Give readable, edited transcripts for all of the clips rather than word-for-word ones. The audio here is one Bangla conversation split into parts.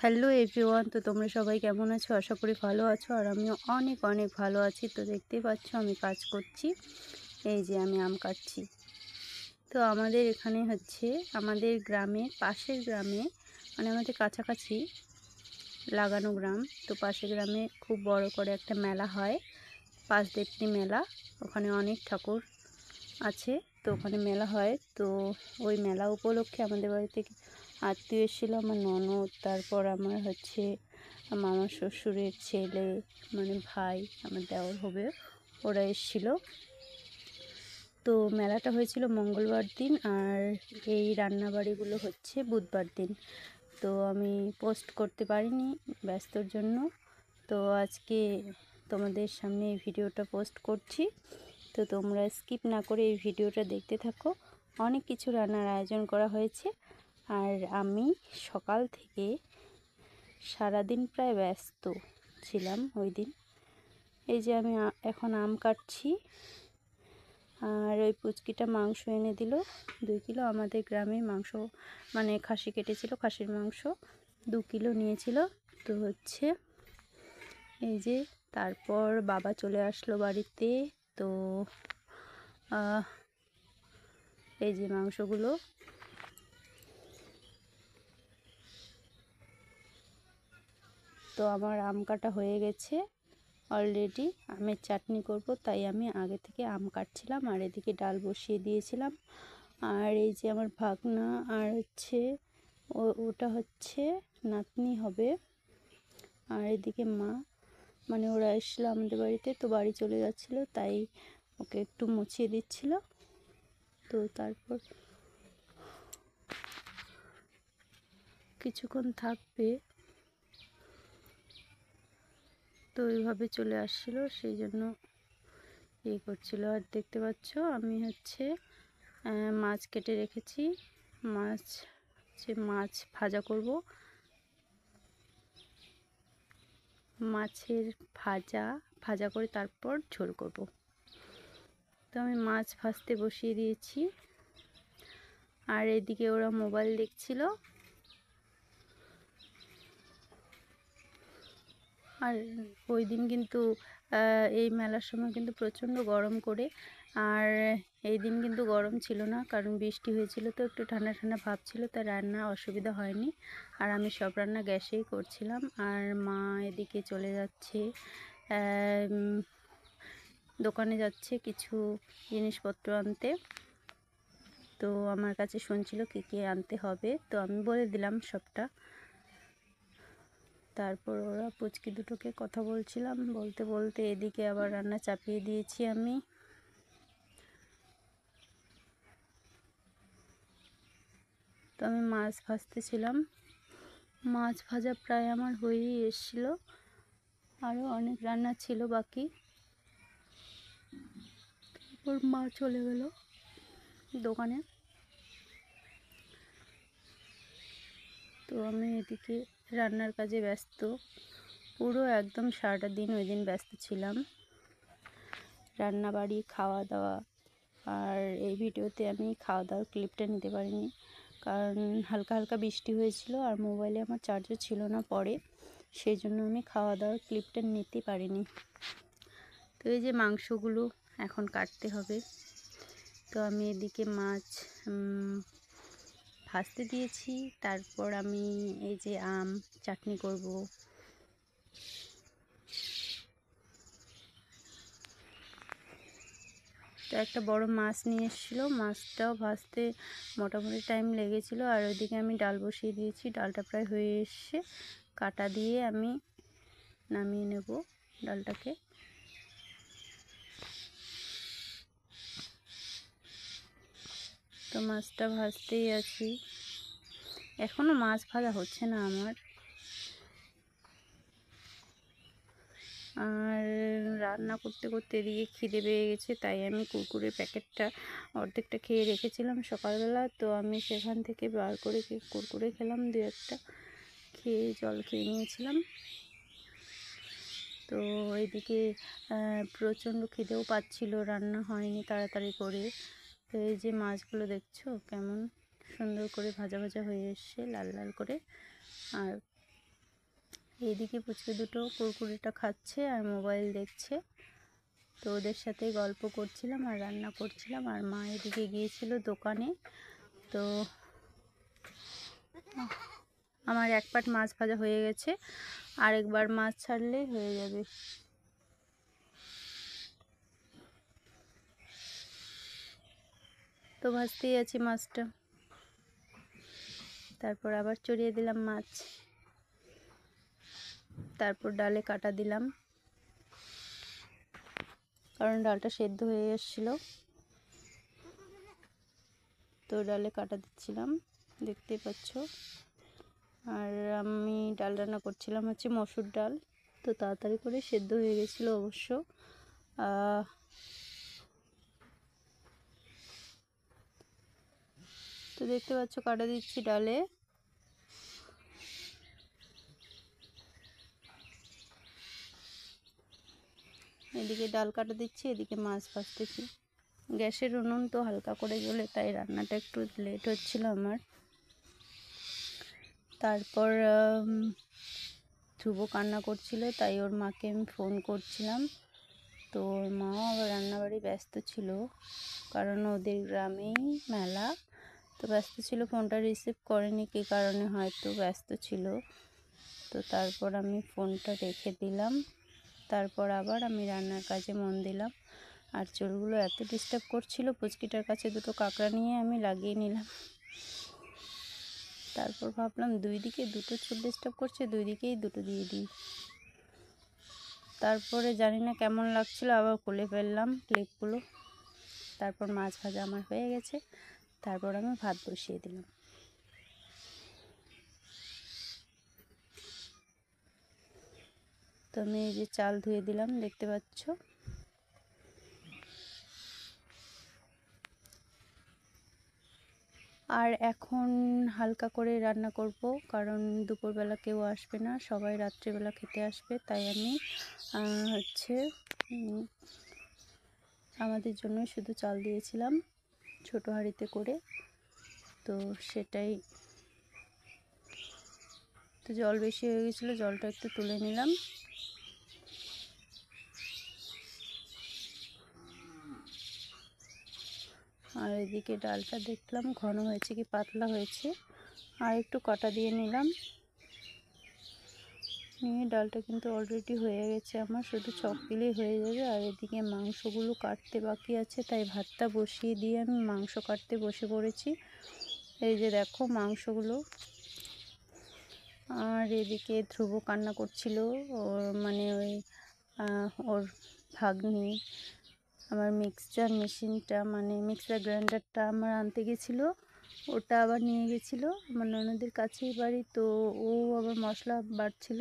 হ্যালো এভরিওয়ান, তো তোমরা সবাই কেমন আছো? আশা করি ভালো আছো। আর আমিও অনেক অনেক ভালো আছি। তো দেখতেই পাচ্ছ আমি কাজ করছি। এই যে আমি আম কাটছি। তো আমাদের এখানে হচ্ছে আমাদের গ্রামে, পাশের গ্রামে, মানে আমাদের কাছাকাছি লাগানো গ্রাম। তো পাশের গ্রামে খুব বড় করে একটা মেলা হয়, পাঁচদেবনী মেলা। ওখানে অনেক ঠাকুর আছে, তো ওখানে মেলা হয়। তো ওই মেলা উপলক্ষে আমাদের বাড়িতে আত্মীয় এসেছিল, আমার ননদ, তারপর আমার হচ্ছে মামার শ্বশুরের ছেলে, মানে ভাই, আমার দেওর হবে, ওরা এসেছিলো। তো মেলাটা হয়েছিল মঙ্গলবার দিন, আর এই রান্নাবাড়িগুলো হচ্ছে বুধবার দিন। তো আমি পোস্ট করতে পারিনি ব্যস্তর জন্য। তো আজকে তোমাদের সামনে এই ভিডিওটা পোস্ট করছি। তো তোমরা স্কিপ না করে এই ভিডিওটা দেখতে থাকো। অনেক কিছু রান্নার আয়োজন করা হয়েছে, আর আমি সকাল থেকে সারাদিন প্রায় ব্যস্ত ছিলাম ওই দিন। এই যে আমি এখন আম কাটছি, আর ওই পুচকিটা মাংস এনে দিল 2 কিলো। আমাদের গ্রামে মাংস, মানে খাসি কেটেছিল, খাসির মাংস 2 কিলো নিয়েছিল। তো হচ্ছে এই যে, তারপর বাবা চলে আসলো বাড়িতে। তো এই যে মাংসগুলো, তো আমার আম কাটা হয়ে গেছে অলরেডি। আমের চাটনি করব, তাই আমি আগে থেকে আম কাটছিলাম, আর এদিকে ডাল বসিয়ে দিয়েছিলাম। আর এই যে আমার ভাগনা, আর হচ্ছে ওটা হচ্ছে নাতনি হবে। আর এদিকে মা, মানে ওরা এসেছিলো আমাদের বাড়িতে, তো বাড়ি চলে যাচ্ছিলো, তাই ওকে একটু মুছিয়ে দিচ্ছিল। তো তারপর কিছুক্ষণ থাকবে, তো ওইভাবে চলে আসছিলো, সেই জন্য করছিল। আর দেখতে পাচ্ছ আমি হচ্ছে মাছ কেটে রেখেছি। মাছ ভাজা করব, মাছের ভাজা করে তারপর ঝোল করব। তো আমি মাছ ভাজতে বসিয়ে দিয়েছি, আর এদিকে ওরা মোবাইল দেখছিল। আর ওই দিন কিন্তু এই মেলার সময় কিন্তু প্রচণ্ড গরম করে, আর এই দিন কিন্তু গরম ছিল না, কারণ বৃষ্টি হয়েছিল, তো একটু ঠান্ডা ঠান্ডা ভাব ছিল, তাই রান্না অসুবিধা হয়নি। আর আমি সব রান্না গ্যাসেই করছিলাম। আর মা এদিকে চলে যাচ্ছে, দোকানে যাচ্ছে কিছু জিনিসপত্র আনতে। তো আমার কাছে শুনছিল কী কী আনতে হবে, তো আমি বলে দিলাম সবটা। তারপর ওরা পুচকি দুটোকে কথা বলছিলাম, বলতে বলতে এদিকে আবার রান্না চাপিয়ে দিয়েছি আমি। তো আমি মাছ ভাজতেছিলাম, মাছ ভাজা প্রায় আমার হয়েই এসেছিলো, আরও অনেক রান্না ছিল বাকি। তারপর মা চলে গেল দোকানে। তো আমি এদিকে রান্নার কাজে ব্যস্ত, পুরো একদম সারাটা দিন ওই দিন ব্যস্ত ছিলাম, রান্নাবাড়ি, খাওয়া দাওয়া। আর এই ভিডিওতে আমি খাওয়া দাওয়ার ক্লিপটা নিতে পারিনি, কারণ হালকা হালকা বৃষ্টি হয়েছিল, আর মোবাইলে আমার চার্জও ছিল না পরে, সেই জন্য আমি খাওয়া দাওয়ার ক্লিপটা নিতে পারিনি। তো এই যে মাংসগুলো এখন কাটতে হবে। তো আমি এদিকে মাছ ভাজতে দিয়েছি, তারপর আমি এই যে আম চাটনি করব। তো একটা বড় মাছ নিয়ে এসেছিলো, মাছটাও ভাজতে মোটামুটি টাইম লেগেছিলো। আর ওইদিকে আমি ডাল বসিয়ে দিয়েছি, ডালটা প্রায় হয়ে এসছে, কাটা দিয়ে আমি নামিয়ে নেব ডালটাকে। তো মাছটা ভাজতেই আছি, এখনও মাছ ভাজা হচ্ছে না আমার। আর রান্না করতে করতে এদিকে খিদে পেয়ে গেছে, তাই আমি কুরকুরের প্যাকেটটা অর্ধেকটা খেয়ে রেখেছিলাম সকালবেলা। তো আমি সেখান থেকে বার করে কুরকুরে খেলাম, 2-1টা খেয়ে জল খেয়ে নিয়েছিলাম। তো এইদিকে প্রচণ্ড খিদেও পাচ্ছিল, রান্না হয়নি তাড়াতাড়ি করে। তো এই যে মাছগুলো দেখছো কেমন সুন্দর করে ভাজা ভাজা হয়ে এসছে, লাল লাল করে। আর এইদিকে পুচকে দুটো কুরকুরেটা খাচ্ছে আর মোবাইল দেখছে। তো ওদের সাথে গল্প করছিলাম আর রান্না করছিলাম। আর মা এদিকে গিয়েছিল দোকানে। তো আমার এক পাট মাছ ভাজা হয়ে গেছে, আরেকবার মাছ ছাড়লেই হয়ে যাবে। তো ভাজতেই আছি মাছটা, তারপর আবার চড়িয়ে দিলাম মাছ, তারপর ডালে কাটা দিলাম, কারণ ডালটা সেদ্ধ হয়ে এসেছিলো। তো ডালে কাটা দিচ্ছিলাম, দেখতেই পাচ্ছ। আর আমি ডাল রান্না করছিলাম হচ্ছে মসুর ডাল। তো তাড়াতাড়ি করে সেদ্ধ হয়ে গেছিলো অবশ্য। তো দেখতে পাচ্ছ কাটা দিচ্ছি ডালে। এদিকে ডাল কাটা দিচ্ছি, এদিকে মাছ ভাজতেছি। গ্যাসের উনুন তো হালকা করে জ্বলে, তাই রান্নাটা একটু লেট হচ্ছিল আমার। তারপর ধ্রুব কান্না করছিল, তাই ওর মাকে আমি ফোন করছিলাম। তো ওর মাও আবার রান্নাবাড়ি ব্যস্ত ছিল, কারণ ওদের গ্রামেই মেলা। তো ব্যস্ত ছিল, ফোনটা রিসিভ করেনি, কী কারণে হয়তো ব্যস্ত ছিল। তো তারপর আমি ফোনটা রেখে দিলাম। তারপর আবার আমি রান্নার কাজে মন দিলাম। আর চুলগুলো এত ডিস্টার্ব করছিল, পুচকিটার কাছে দুটো কাঁকড়া নিয়ে আমি লাগিয়ে নিলাম। তারপর ভাবলাম দুই দিকে দুটো চুল ডিস্টার্ব করছে, দুই দিকেই দুটো দিয়ে দিই। তারপরে জানি না কেমন লাগছিল, আবার খুলে ফেললাম ক্লিপগুলো। তারপর মাছ ভাজা আমার হয়ে গেছে, তারপর আমি ভাত বসিয়ে দিলাম। তো আমি এই যে চাল ধুয়ে দিলাম, দেখতে পাচ্ছ। আর এখন হালকা করে রান্না করব, কারণ দুপুরবেলা কেউ আসবে না, সবাই রাত্রিবেলা খেতে আসবে। তাই আমি আমাদের জন্য শুধু চাল দিয়েছিলাম ছোটো হাঁড়িতে করে। তো সেটাই, তো জল বেশি হয়ে গেছিলো, জলটা একটু তুলে নিলাম। আর এদিকে ডালটা দেখলাম ঘন হয়েছে কি পাতলা হয়েছে, আর একটু কাটা দিয়ে নিলাম। নিয়ে ডালটা কিন্তু অলরেডি হয়ে গেছে আমার, শুধু চক দিলেই হয়ে যাবে। আর এদিকে মাংসগুলো কাটতে বাকি আছে, তাই ভাতটা বসিয়ে দিয়ে আমি মাংস কাটতে বসে পড়েছি। এই যে দেখো মাংসগুলো। আর এদিকে ধ্রুব কান্না করছিল, ওর মানে ওর ভাগ্নি আমার মিক্সচার মেশিনটা, মানে মিক্সার গ্রাইন্ডারটা আমার আনতে গেছিলো। ওটা আবার নিয়ে গেছিলো আমার ননদের কাছেই বাড়ি। তো ও আবার মশলা বাটছিল,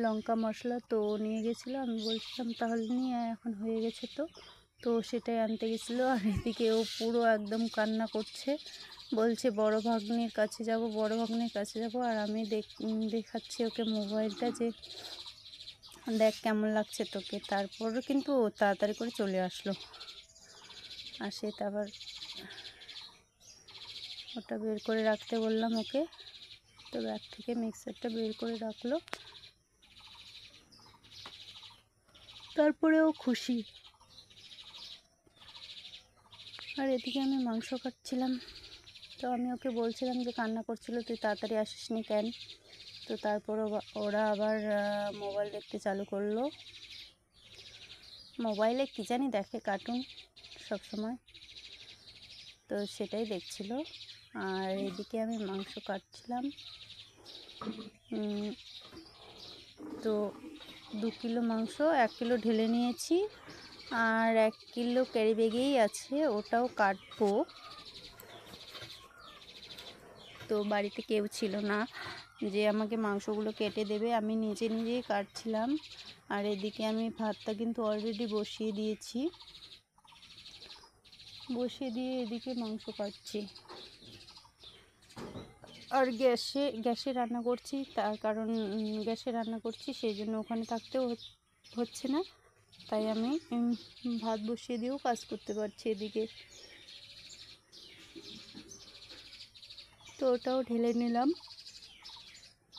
লঙ্কা মশলা, তো ও নিয়ে গেছিলো। আমি বলছিলাম তাহলে নিয়ে এখন হয়ে গেছে তো সেটাই আনতে গেছিলো। আর এদিকে ও পুরো একদম কান্না করছে, বলছে বড় ভাগ্নির কাছে যাব, বড় ভাগ্নির কাছে যাব। আর আমি দেখাচ্ছি ওকে মোবাইলটা, যে দেখ কেমন লাগছে তোকে। তারপরও কিন্তু ও তাড়াতাড়ি করে চলে আসলো। আসে তারপর ওটা বের করে রাখতে বললাম ওকে, তো ব্যাগ থেকে মিক্সারটা বের করে রাখলো। তারপরে ও খুশি। আর এদিকে আমি মাংস কাটছিলাম। তো আমি ওকে বলছিলাম যে কান্না করছিল, তুই তাড়াতাড়ি আসিসনি কেন। তো তারপর ওরা আবার মোবাইল দেখতে চালু করলো। মোবাইলে কী জানি দেখে, কার্টুন সবসময়, তো সেটাই দেখছিল। আর এদিকে আমি মাংস কাটছিলাম। তো 2 কিলো মাংস 1 কিলো ঢেলে নিয়েছি, আর 1 কিলো ক্যারি ব্যাগেই আছে, ওটাও কাটবো। তো বাড়িতে কেউ ছিল না যে আমাকে মাংসগুলো কেটে দেবে, আমি নিজেই কাটছিলাম। আর এদিকে আমি ভাতটা কিন্তু অলরেডি বসিয়ে দিয়েছি, বসিয়ে দিয়ে এদিকে মাংস কাটছি। আর গ্যাসে রান্না করছি, তার কারণ গ্যাসে রান্না করছি, সেই জন্য ওখানে থাকতেও হচ্ছে না। তাই আমি ভাত বসিয়ে দিয়েও কাজ করতে পারছি এদিকে। তো ওটাও ঢেলে নিলাম।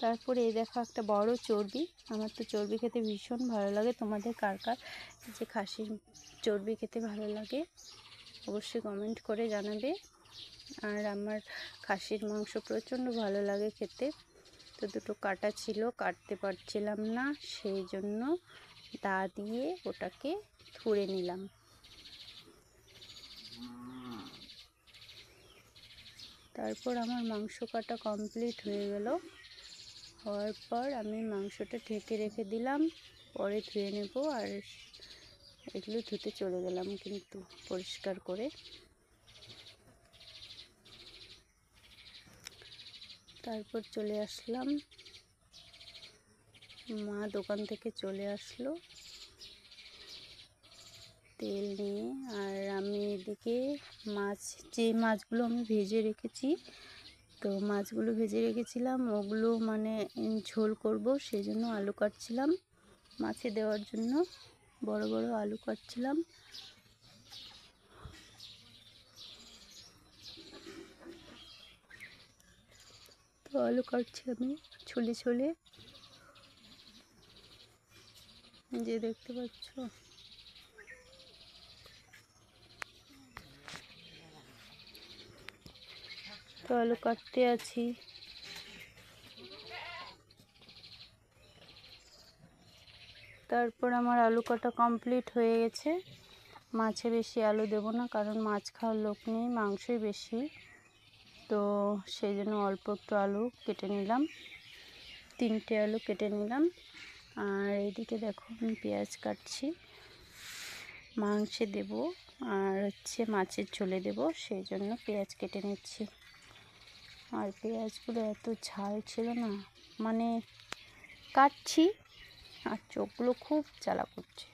তারপরে এই দেখো একটা বড় চর্বি। আমার তো চর্বি খেতে ভীষণ ভালো লাগে। তোমাদের কার কার যে খাসির চর্বি খেতে ভালো লাগে অবশ্যই কমেন্ট করে জানাবে। আর আমার খাসির মাংস প্রচণ্ড ভালো লাগে খেতে। তো দুটো কাটা ছিল, কাটতে পারছিলাম না, সেই জন্য দা দিয়ে ওটাকে থুড়ে নিলাম। তারপর আমার মাংস কাটা কমপ্লিট হয়ে গেল। হওয়ার পর আমি মাংসটা ঢেকে রেখে দিলাম, পরে ধুয়ে নেব। আর এগুলো ধুতে চলে গেলাম কিন্তু পরিষ্কার করে। তারপর চলে আসলাম, মা দোকান থেকে চলে আসলো তেল নিয়ে। আর আমি এদিকে যে মাছগুলো আমি ভেজে রেখেছি, তো মাছগুলো ভেজে রেখেছিলাম ওগুলো মানে ঝোল করব, সেই জন্য আলু কাটছিলাম। মাছে দেওয়ার জন্য বড় বড় আলু কাটছিলাম। তো আলু কাটছি আমি ছুলে ছুলে, যে দেখতে পাচ্ছ। তো আলু কাটতে আছি। তারপর আমার আলু কাটা কমপ্লিট হয়ে গেছে। মাছে বেশি আলু দেব না, কারণ মাছ খাওয়ার লোক নেই, মাংসই বেশি। তো সেই জন্য অল্প একটু আলু কেটে নিলাম, 3টে আলু কেটে নিলাম। আর এদিকে দেখো আমি পেঁয়াজ কাটছি, মাংসে দেব আর মাছের ঝোলে দেব, সেই জন্য পেঁয়াজ কেটে নিচ্ছি। আর পেঁয়াজগুলো এত ঝাল ছিল না, মানে কাটছি আর চোখগুলো খুব জ্বালা করছে,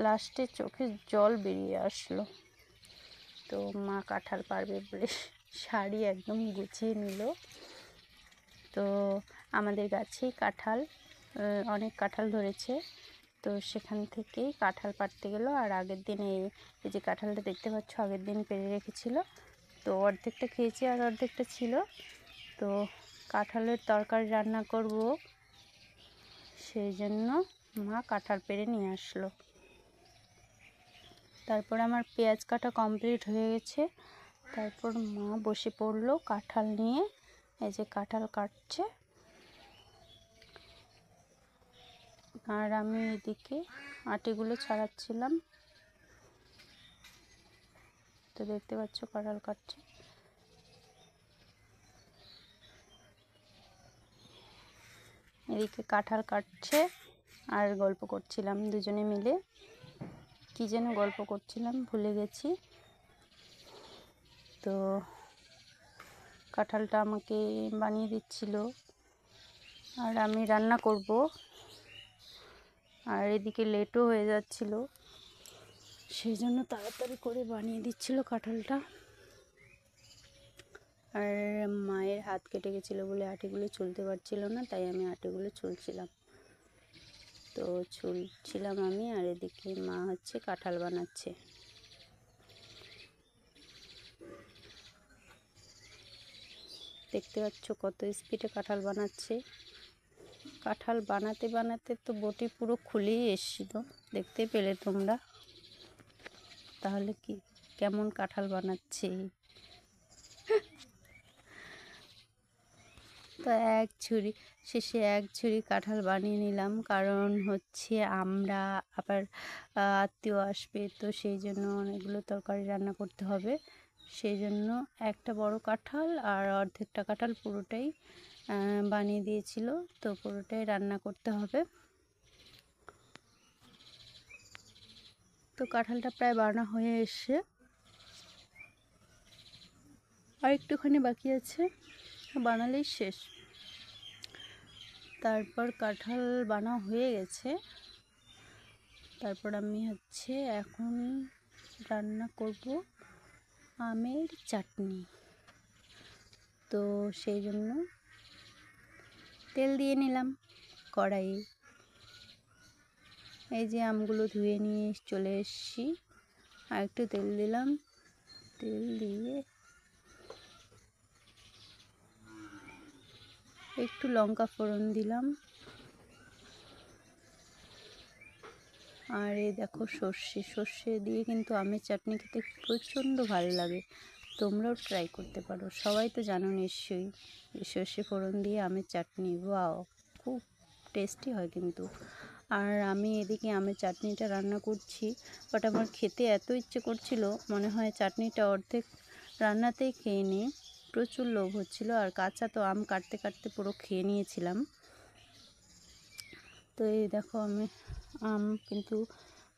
লাস্টে চোখে জল বেরিয়ে আসলো। তো মা কাঁঠাল পারবে বলে শাড়ি একদম গুছিয়ে নিল। তো আমাদের গাছেই কাঁঠাল, অনেক কাঁঠাল ধরেছে, তো সেখান থেকেই কাঁঠাল পাড়তে গেলো। আর আগের দিন এই যে কাঁঠালটা দেখতে পাচ্ছ আগের দিন পেড়ে রেখেছিল, তো অর্ধেকটা খেয়েছি আর অর্ধেকটা ছিল। তো কাঁঠালের তরকারি রান্না করব, সেই জন্য মা কাঁঠাল পেড়ে নিয়ে আসলো। তারপর আমার পেঁয়াজ কাটা কমপ্লিট হয়ে গেছে। তারপর মা বসে পড়লো কাঁঠাল নিয়ে, এই যে কাঁঠাল কাটছে। আর আমি এদিকে আটিগুলো ছাড়াচ্ছিলাম। তো দেখতে পাচ্ছ কাঁঠাল কাটছে। এদিকে কাঁঠাল কাটছে আর গল্প করছিলাম দুজনে মিলে, কি যেন গল্প করছিলাম ভুলে গেছি। তো কাঁঠালটা আমাকে বানিয়ে দিচ্ছিল আর আমি রান্না করব। আর এদিকে লেটও হয়ে যাচ্ছিল, সেই জন্য তাড়াতাড়ি করে বানিয়ে দিচ্ছিল কাঁঠালটা। আর মায়ের হাত কেটে গেছিলো বলে আটিগুলো চলতে পারছিল না, তাই আমি আটিগুলো চলছিলাম। তো চলছিলাম আমি, আর এদিকে মা কাঁঠাল বানাচ্ছে। দেখতে পাচ্ছ কত স্পিডে কাঁঠাল বানাচ্ছে। কাঁঠাল বানাতে বানাতে তো বটি পুরো খুলেই এসছিল, দেখতে পেলে তোমরা। তাহলে কি কেমন কাঁঠাল বানাচ্ছে। তো শেষে এক ঝুড়ি কাঁঠাল বানিয়ে নিলাম, কারণ আমরা আবার আত্মীয় আসবে, তো সেই জন্য অনেকগুলো তরকারি রান্না করতে হবে। সেই জন্য একটা বড় কাঁঠাল আর অর্ধেকটা কাঁঠাল পুরোটাই বানিয়ে দিয়েছিল, তো পুরোটাই রান্না করতে হবে। তো কাঁঠালটা প্রায় বানা হয়ে এসে আর একটুখানি বাকি আছে, বানালেই শেষ। তারপর কাঁঠাল বানা হয়ে গেছে। তারপর আমি এখন রান্না করব আমের চাটনি। তো সেই জন্য তেল দিয়ে নিলাম কড়াইয়ে। এই যে আমগুলো ধুয়ে নিয়ে চলে এসেছি, আর একটু তেল দিলাম। তেল দিয়ে একটু লঙ্কা ফোড়ন দিলাম, আর এই দেখো সর্ষে দিয়ে কিন্তু আমের চাটনি খেতে প্রচণ্ড ভালো লাগে। তোমরাও ট্রাই করতে পারো। সবাই তো জানো নিশ্চয়ই সর্ষে ফোড়ন দিয়ে আমের চাটনি, ওয়াও, খুব টেস্টি হয় কিন্তু। আর আমি এদিকে আমের চাটনিটা রান্না করছি, বাট আমার খেতে এত ইচ্ছে করছিল, মনে হয় চাটনিটা অর্ধেক রান্নাতেই খেয়ে নিই। প্রচুর লোভ হচ্ছিল, আর কাঁচা তো আম কাটতে কাটতে পুরো খেয়ে নিয়েছিলাম। তো এই দেখো আমি আম কিন্তু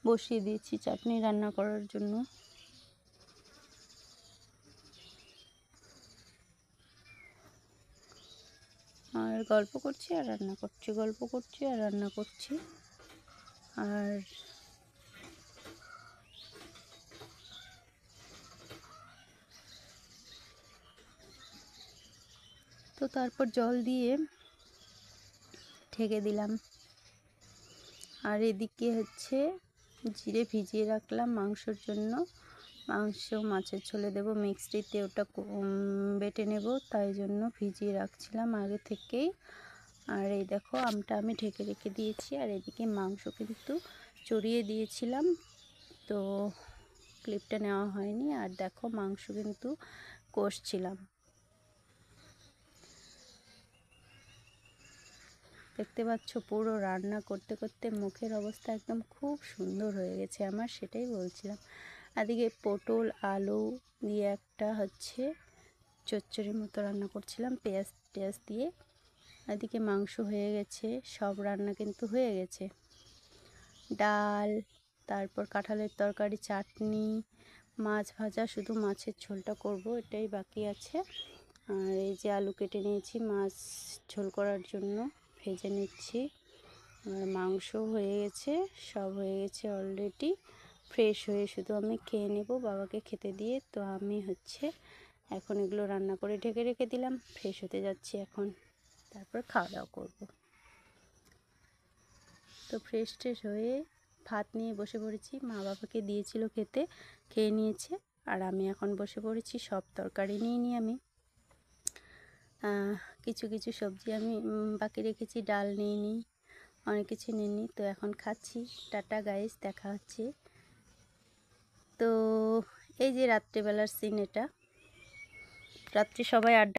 বসিয়ে দিয়েছি চাটনি রান্না করার জন্য। আর গল্প করছি আর রান্না করছি, গল্প করছি আর রান্না করছি। আর তো তারপর জল দিয়ে ঢেকে দিলাম। আর এদিকে হচ্ছে জিরে ভিজিয়ে রাখলাম মাংসর জন্য। মাংস মাছের ঝোলে দেবো, মিক্সিতে ওটা বেটে নেব, তাই জন্য ভিজিয়ে রাখছিলাম আগে থেকেই। আর এই দেখো আমটা আমি ঢেকে রেখে দিয়েছি, আর এদিকে মাংস কিন্তু চড়িয়ে দিয়েছিলাম, তো ক্লিপটা নেওয়া হয়নি। আর দেখো মাংস কিন্তু কষছিলাম, দেখতে পাচ্ছ পুরো রান্না করতে করতে মুখের অবস্থা একদম খুব সুন্দর হয়ে গেছে আমার, সেটাই বলছিলাম। এদিকে পটল আলু দিয়ে একটা হচ্ছে চচ্চড়ির মতো রান্না করছিলাম পেঁয়াজ দিয়ে। এদিকে মাংস হয়ে গেছে, সব রান্না কিন্তু হয়ে গেছে। ডাল, তারপর কাঁঠালের তরকারি, চাটনি, মাছ ভাজা, শুধু মাছের ঝোলটা করব, এটাই বাকি আছে। আর এই যে আলু কেটে নিয়েছি মাছ ঝোল করার জন্য, ভেজে নিচ্ছি। আর মাংস হয়ে গেছে, সব হয়ে গেছে অলরেডি। ফ্রেশ হয়ে শুধু আমি খেয়ে নেব বাবাকে খেতে দিয়ে। তো আমি হচ্ছে এখন এগুলো রান্না করে ঢেকে রেখে দিলাম, ফ্রেশ হতে যাচ্ছি এখন, তারপর খাওয়া দাওয়া করবো। তো ফ্রেশ হয়ে ভাত নিয়ে বসে পড়েছি, মা বাবাকে দিয়েছিল খেতে, খেয়ে নিয়েছে। আর আমি এখন বসে পড়েছি, সব তরকারি নিয়ে আমি কিছু কিছু সবজি আমি বাকি রেখেছি, ডাল নিইনি, অনেক কিছু নিইনি। তো এখন খাচ্ছি। টাটা গাইস, দেখা হচ্ছে। তো এই যে রাত্রেবেলার সিন, এটা রাত্রে সবাই আড্ডা